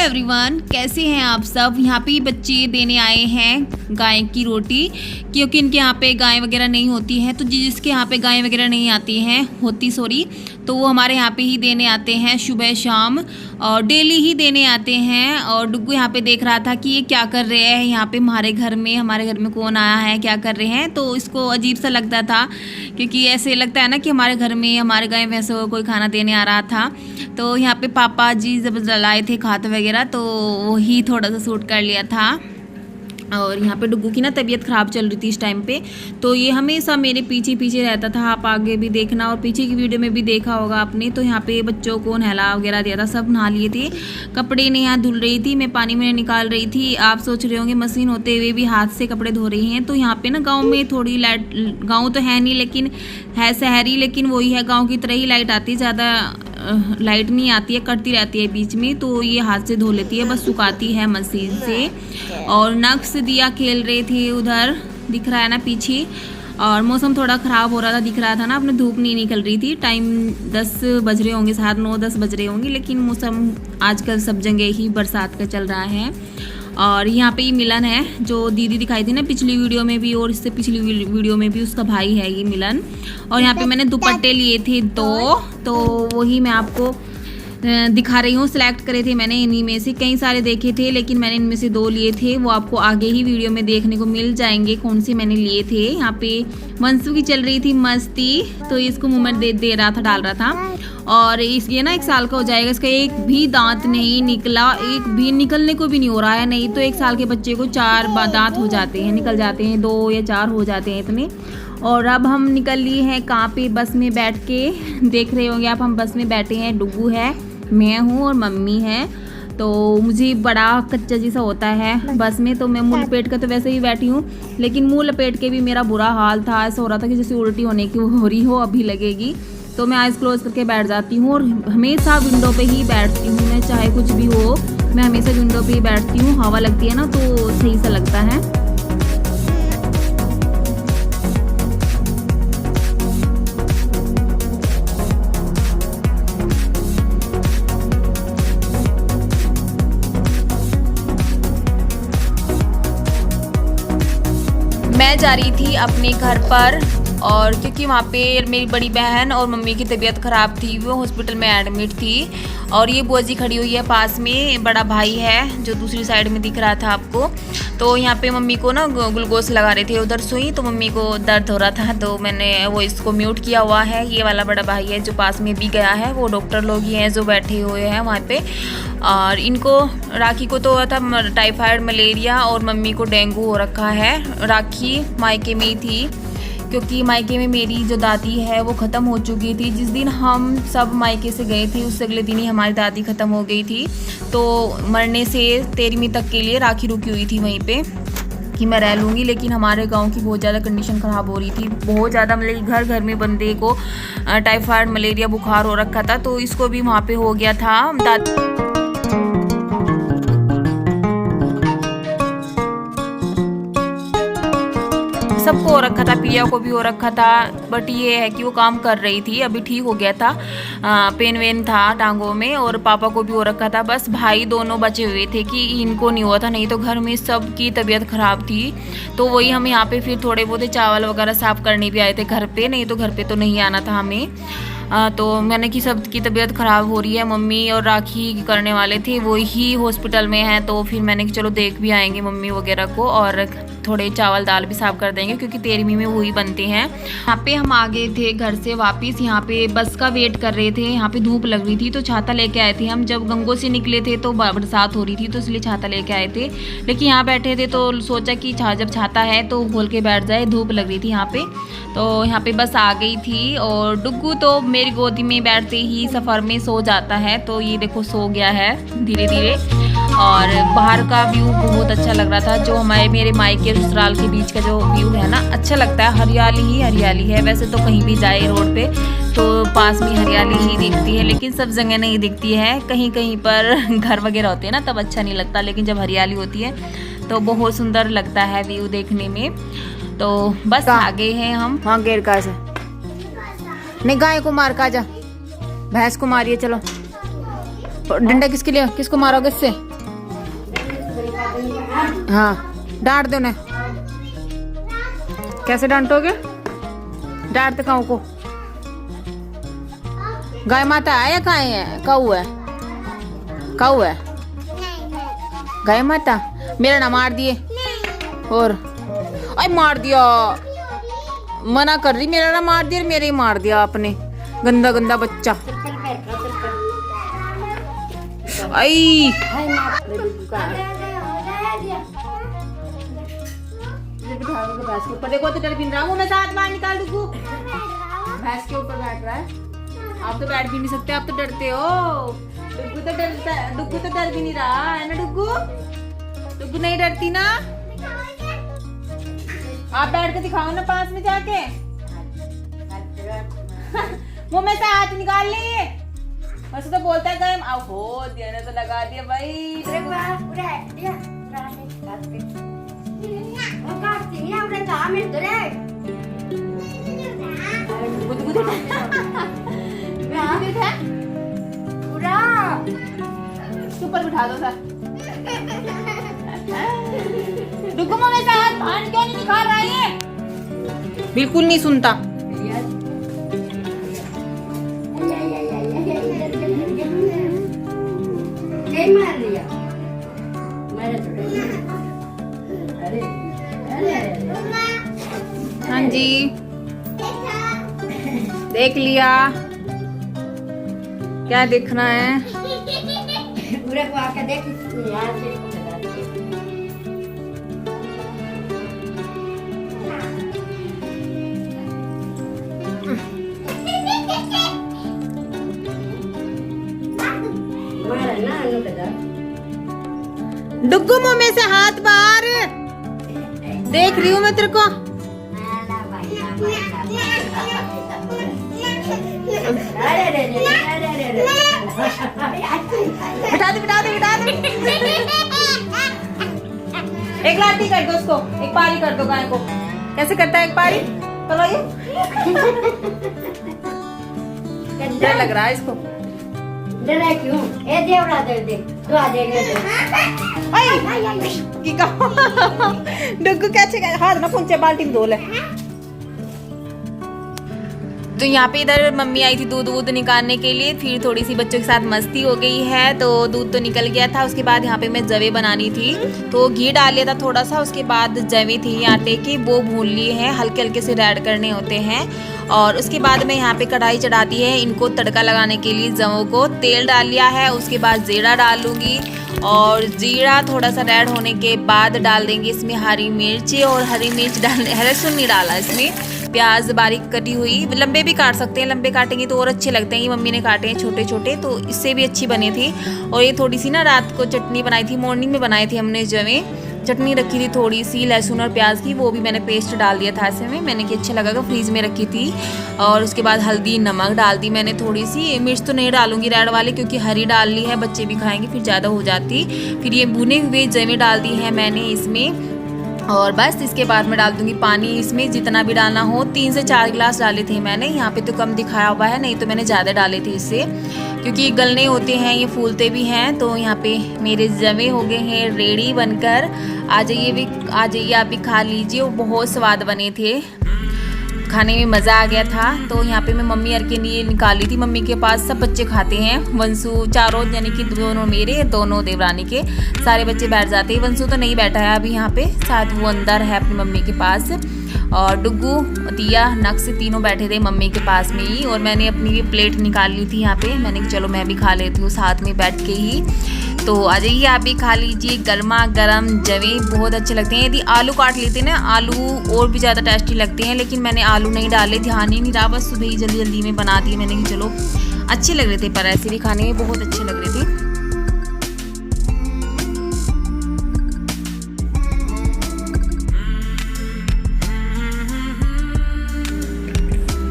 Everyone, कैसे हैं आप सब। यहाँ पे बच्चे देने आए हैं गाय की रोटी, क्योंकि इनके यहाँ पे गाय वगैरह नहीं होती है। तो जिसके यहाँ पे गाय वगैरह नहीं आती हैं तो वो हमारे यहाँ पे ही देने आते हैं सुबह शाम, और डेली ही देने आते हैं। और डुग्गू यहाँ पे देख रहा था कि ये क्या कर रहे हैं यहाँ पे हमारे घर में कौन आया है, क्या कर रहे हैं। तो इसको अजीब सा लगता था, क्योंकि ऐसे लगता है ना कि हमारे घर में हमारे गाय भैंसों को कोई खाना देने आ रहा था। तो यहाँ पे पापा जी जब लाए थे खाते वगैरह, तो वही थोड़ा सा शूट कर लिया था। और यहाँ पे डुग्गू की ना तबीयत ख़राब चल रही थी इस टाइम पे, तो ये हमेशा मेरे पीछे पीछे रहता था। आप आगे भी देखना और पीछे की वीडियो में भी देखा होगा आपने। तो यहाँ पे बच्चों को नहला वगैरह दिया था, सब नहा लिए थे। कपड़े ने यहाँ धुल रही थी, मैं पानी में निकाल रही थी। आप सोच रहे होंगे मशीन होते हुए भी हाथ से कपड़े धो रही हैं। तो यहाँ पे ना गाँव में थोड़ी लाइट, गाँव तो है नहीं लेकिन है शहरी, लेकिन वही है गाँव की तरह ही लाइट आती है। ज़्यादा लाइट नहीं आती है, कटती रहती है बीच में। तो ये हाथ से धो लेती है, बस सुखाती है मशीन से। और नक्श दिया खेल रहे थे उधर, दिख रहा है ना पीछे। और मौसम थोड़ा ख़राब हो रहा था, दिख रहा था ना, अपने धूप नहीं निकल रही थी। टाइम 10 बज रहे होंगे, साढ़े 9-10 बज रहे होंगे। लेकिन मौसम आजकल सब जगह ही बरसात का चल रहा है। और यहाँ पे ये मिलन है, जो दीदी दिखाई थी ना पिछली वीडियो में भी और इससे पिछली वीडियो में भी, उसका भाई है ये मिलन। और यहाँ पे मैंने दुपट्टे लिए थे 2, तो वही मैं आपको दिखा रही हूँ। सिलेक्ट करे थे मैंने, इन्हीं में से कई सारे देखे थे, लेकिन मैंने इनमें से 2 लिए थे। वो आपको आगे ही वीडियो में देखने को मिल जाएंगे कौन से मैंने लिए थे। यहाँ पे मंसू की चल रही थी मस्ती, तो इसको मुँह में दे रहा था, डाल रहा था। और ये ना 1 साल का हो जाएगा, इसका एक भी दांत नहीं निकला, एक भी निकलने को भी नहीं हो रहा है। नहीं तो 1 साल के बच्चे को 4 दांत हो जाते हैं, निकल जाते हैं, 2 या 4 हो जाते हैं इतने। और अब हम निकल लिए हैं कहाँ पे, बस में बैठ के। देख रहे होंगे आप, हम बस में बैठे हैं। डुग्गू है, मैं हूँ और मम्मी है। तो मुझे बड़ा कच्चा जैसा होता है बस में, तो मैं मुँह लपेट कर तो वैसे ही बैठी हूँ, लेकिन मुँह लपेट के भी मेरा बुरा हाल था। ऐसा हो रहा था कि जैसे उल्टी होने की हो रही हो, अभी लगेगी। तो मैं आइज़ क्लोज करके बैठ जाती हूँ और हमेशा विंडो पे ही बैठती हूँ मैं, चाहे कुछ भी हो, मैं हमेशा विंडो पे ही बैठती हूँ। हवा लगती है ना तो सही सा लगता है। मैं जा रही थी अपने घर पर, और क्योंकि वहाँ पे मेरी बड़ी बहन और मम्मी की तबीयत ख़राब थी, वो हॉस्पिटल में एडमिट थी। और ये बुआ जी खड़ी हुई है पास में, बड़ा भाई है जो दूसरी साइड में दिख रहा था आपको। तो यहाँ पे मम्मी को ना ग्लूकोज लगा रहे थे उधर सुई, तो मम्मी को दर्द हो रहा था, तो मैंने वो इसको म्यूट किया हुआ है। ये वाला बड़ा भाई है जो पास में भी गया है, वो डॉक्टर लोग ही हैं जो बैठे हुए हैं वहाँ पे। और इनको, राखी को तो हुआ था टाइफाइड, मलेरिया, और मम्मी को डेंगू हो रखा है। राखी मायके में ही थी, क्योंकि मायके में मेरी जो दादी है वो ख़त्म हो चुकी थी। जिस दिन हम सब मायके से गए थे उससे अगले दिन ही हमारी दादी ख़त्म हो गई थी। तो मरने से 13वीं तक के लिए राखी रुकी हुई थी वहीं पे कि मैं रह लूँगी। लेकिन हमारे गांव की बहुत ज़्यादा कंडीशन ख़राब हो रही थी, बहुत ज़्यादा, मतलब घर घर में बंदे को टाइफाइड, मलेरिया, बुखार हो रखा था। तो इसको भी वहाँ पर हो गया था। सबको हो रखा था, पिया को भी हो रखा था। बट ये है कि वो काम कर रही थी, अभी ठीक हो गया था। पेन वेन था टांगों में, और पापा को भी हो रखा था। बस भाई दोनों बचे हुए थे कि इनको नहीं हुआ था, नहीं तो घर में सबकी तबीयत ख़राब थी। तो वही हम यहाँ पे फिर थोड़े बहुत चावल वगैरह साफ़ करने भी आए थे घर पे, नहीं तो घर पे तो नहीं आना था हमें। तो मैंने कि सबकी तबीयत ख़राब हो रही है, मम्मी और राखी करने वाले थे, वो ही हॉस्पिटल में हैं। तो फिर मैंने कि चलो देख भी आएंगे मम्मी वगैरह को, और थोड़े चावल दाल भी साफ़ कर देंगे, क्योंकि 13वीं में वही बनते हैं। यहाँ पे हम आ गए थे घर से वापस, यहाँ पे बस का वेट कर रहे थे। यहाँ पे धूप लग रही थी तो छाता लेके आए थे हम। जब गंगों से निकले थे तो बरसात हो रही थी, तो इसलिए छाता लेके आए थे। लेकिन यहाँ बैठे थे तो सोचा कि जब छाता है तो खोल के बैठ जाए, धूप लग रही थी यहाँ पे। तो यहाँ पे बस आ गई थी, और डुग्गू तो मेरी गोदी में बैठते ही सफ़र में सो जाता है। तो ये देखो सो गया है धीरे धीरे। और बाहर का व्यू बहुत अच्छा लग रहा था, जो मेरे मायके और ससुराल के बीच का जो व्यू है ना, अच्छा लगता है। हरियाली ही हरियाली है। वैसे तो कहीं भी जाए रोड पे तो पास में हरियाली ही दिखती है, लेकिन सब जगह नहीं दिखती है। कहीं कहीं पर घर वगैरह होते हैं ना, तब अच्छा नहीं लगता, लेकिन जब हरियाली होती है तो बहुत सुंदर लगता है व्यू देखने में। तो बस आ गए हैं हम। हाँ गेर का से नहीं, गाय को मार का जा, भैंस को मारिए। चलो डंडा किसके लिए, किसको मारोगे इससे? हाँ डांट दो ना। कैसे डांटोगे? डांटते काऊ को? गाय माता है या गाय है? काऊ है? काऊ है? गाय माता। मेरा ना मार दिए और अरे मार दिया, मना कर रही, मेरा ना मार दिया, मेरे ही मार दिया आपने, गंदा गंदा बच्चा। आई देखो तो डर भी रहा हूँ मैं, साथ बाहर निकाल दूँ। भैंस के ऊपर बैठ रहा है। आप तो बैठ भी नहीं सकते, आप तो डरते हो। डुग्गू तो डरता, डुग्गू तो डर भी नहीं रहा है ना। डुग्गू, डुग्गू नहीं डरती ना। आप बैठ के दिखाओ ना पास में जाके। मुंह में से हाथ निकाल लिए। वैसे तो बोलता है गए, हो दिया ने तो लगा दिया भाई। ऊपर बिठा दो सर। डुग्गू मुंह में से हाथ बाहर क्यों नहीं निकाल रहा है? बिल्कुल नहीं सुनता। हाँ जी देख लिया, क्या देखना है? पूरे को आके देख यार से डुग्गू मुंह में से हाथ बाहर। देख रही हूँ मैं तेरे को। बिठा दे बिठा दे बिठा दे। एक लाठी कर दो उसको, एक पारी कर दो गाय को। कैसे करता है एक पारी? चलो ये डर लग रहा है इसको। डरा क्यों? ए देवरा दे दे, तू आ दे दे। की कहो डुग्गू कैसे हाथ ना पूंछे, बाल्टी में धो ले। तो यहाँ पे इधर मम्मी आई थी दूध वूध निकालने के लिए, फिर थोड़ी सी बच्चों के साथ मस्ती हो गई है तो दूध तो निकल गया था। उसके बाद यहाँ पे मैं जवे बनानी थी तो घी डाल लिया था थोड़ा सा। उसके बाद जवे थी आटे की, वो भून लिए हैं, हल्के हल्के से रेड करने होते हैं। और उसके बाद मैं यहाँ पे कढ़ाई चढ़ाती है इनको तड़का लगाने के लिए। जवों को तेल डाल लिया है, उसके बाद जीरा डाल लूँगी और जीरा थोड़ा सा रेड होने के बाद डाल देंगे इसमें हरी मिर्च। और हरी मिर्च डालने, लहसुन नहीं डाला इसमें, प्याज बारीक कटी हुई, लंबे भी काट सकते हैं, लंबे काटेंगे तो और अच्छे लगते हैं। ये मम्मी ने काटे हैं छोटे छोटे तो इससे भी अच्छी बनी थी। और ये थोड़ी सी ना रात को चटनी बनाई थी, मॉर्निंग में बनाई थी हमने, जवे चटनी रखी थी थोड़ी सी लहसुन और प्याज की, वो भी मैंने पेस्ट डाल दिया था इसमें। मैंने कि अच्छा लगा, फ्रीज में रखी थी। और उसके बाद हल्दी नमक डाल दी मैंने थोड़ी सी। मिर्च तो नहीं डालूंगी रेड वाली क्योंकि हरी डाल ली है, बच्चे भी खाएंगे फिर ज़्यादा हो जाती। फिर ये भुने हुए जवे डाल दी है मैंने इसमें। और बस इसके बाद मैं डाल दूंगी पानी इसमें, जितना भी डालना हो। 3 से 4 गिलास डाले थे मैंने, यहाँ पे तो कम दिखाया हुआ है, नहीं तो मैंने ज़्यादा डाले थे इससे, क्योंकि गलने होते हैं, ये फूलते भी हैं। तो यहाँ पे मेरे जवे हो गए हैं रेडी बनकर। आ जाइए आप भी खा लीजिए, वो बहुत स्वाद बने थे, खाने में मज़ा आ गया था। तो यहाँ पे मैं मम्मी और के लिए निकाली थी, मम्मी के पास सब बच्चे खाते हैं। वंशु चारों, यानी कि दोनों मेरे, दोनों देवरानी के, सारे बच्चे बैठ जाते हैं। वंशु तो नहीं बैठा है अभी यहाँ पे, शायद वो अंदर है अपनी मम्मी के पास। और डुग्गू, दिया, नक्श तीनों बैठे थे मम्मी के पास में ही। और मैंने अपनी भी प्लेट निकाल ली थी यहाँ पे, मैंने कहा चलो मैं भी खा लेती हूँ साथ में बैठ के ही। तो आ जाइए आप भी खा लीजिए, गर्मा गर्म जवे बहुत अच्छे लगते हैं। यदि आलू काट लेते ना, आलू और भी ज़्यादा टेस्टी लगते हैं, लेकिन मैंने आलू नहीं डाले, ध्यान ही नहीं रहा, बस सुबह ही जल्दी जल्दी में बना दिए मैंने कि चलो अच्छे लग रहे थे, पर ऐसे भी खाने में बहुत अच्छे लग रहे थे।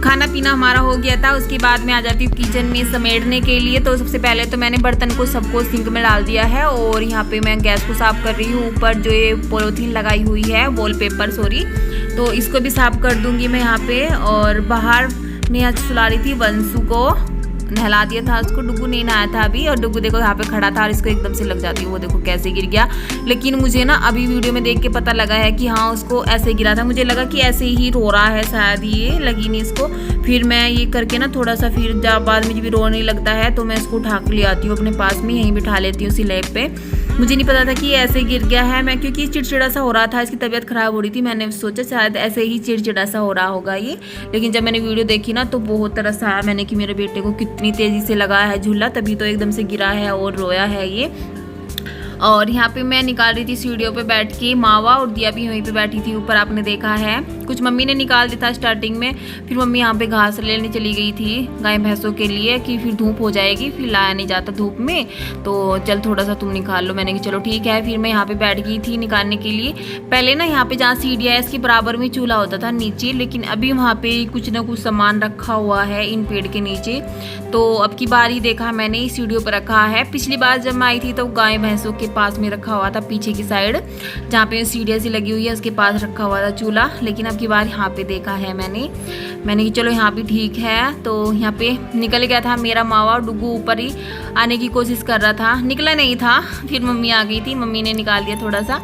खाना पीना हमारा हो गया था। उसके बाद मैं आ जाती हूँ किचन में समेटने के लिए। तो सबसे पहले तो मैंने बर्तन को सबको सिंक में डाल दिया है और यहाँ पे मैं गैस को साफ़ कर रही हूँ। ऊपर जो ये पॉलीथीन लगाई हुई है, वॉलपेपर सॉरी, तो इसको भी साफ़ कर दूँगी मैं यहाँ पे। और बाहर मैं आज सुला रही थी वंशु को, नहला दिया था उसको। डुगू नहीं नहाया था अभी, और डुगू देखो यहाँ पे खड़ा था और इसको एकदम से लग जाती है, वो देखो कैसे गिर गया। लेकिन मुझे ना अभी वीडियो में देख के पता लगा है कि हाँ उसको ऐसे गिरा था, मुझे लगा कि ऐसे ही रो रहा है शायद, ये लगी नहीं इसको। फिर मैं ये करके ना थोड़ा सा, फिर जब बाद में जब भी रोने लगता है तो मैं इसको उठा के ले आती हूँ अपने पास में, यहीं बिठा लेती हूँ स्लैब पे। मुझे नहीं पता था कि ऐसे गिर गया है, मैं क्योंकि चिड़चिड़ा सा हो रहा था, इसकी तबीयत खराब हो रही थी, मैंने सोचा शायद ऐसे ही चिड़चिड़ा सा हो रहा होगा ये। लेकिन जब मैंने वीडियो देखी ना तो बहुत तरस आया मैंने कि मेरे बेटे को कितनी तेज़ी से लगा है झूला, तभी तो एकदम से गिरा है और रोया है ये। और यहाँ पे मैं निकाल रही थी सीढ़ियों पे बैठ के, मावा और दिया भी वहीं पे बैठी थी ऊपर, आपने देखा है। कुछ मम्मी ने निकाल दिया था स्टार्टिंग में, फिर मम्मी यहाँ पे घास लेने चली गई थी गाय भैंसों के लिए कि फिर धूप हो जाएगी, फिर लाया नहीं जाता धूप में, तो चल थोड़ा सा तुम निकाल लो। मैंने कहा चलो ठीक है। फिर मैं यहाँ पे बैठ गई थी निकालने के लिए। पहले ना यहाँ पे जहाँ सीढ़ियाँ है इसके बराबर में चूल्हा होता था नीचे, लेकिन अभी वहाँ पे कुछ ना कुछ सामान रखा हुआ है इन पेड़ के नीचे, तो अब की बार ही देखा मैंने इस सीढ़ियों पर रखा है। पिछली बार जब मैं आई थी तो गाय भैंसों के पास में रखा हुआ था, पीछे की साइड जहाँ पे सीढ़ियाँ सी लगी हुई है उसके पास रखा हुआ था चूल्हा, लेकिन अब की बार यहाँ पे देखा है मैंने कि चलो यहाँ पे ठीक है। तो यहाँ पे निकल गया था मेरा मावा, डुगू ऊपर ही आने की कोशिश कर रहा था, निकला नहीं था, फिर मम्मी आ गई थी, मम्मी ने निकाल दिया थोड़ा सा,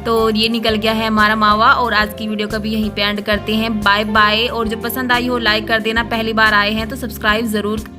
तो ये निकल गया है हमारा मावा। और आज की वीडियो का भी यहीं पे एंड करते हैं, बाय बाय। और जो पसंद आई हो लाइक कर देना, पहली बार आए हैं तो सब्सक्राइब ज़रूर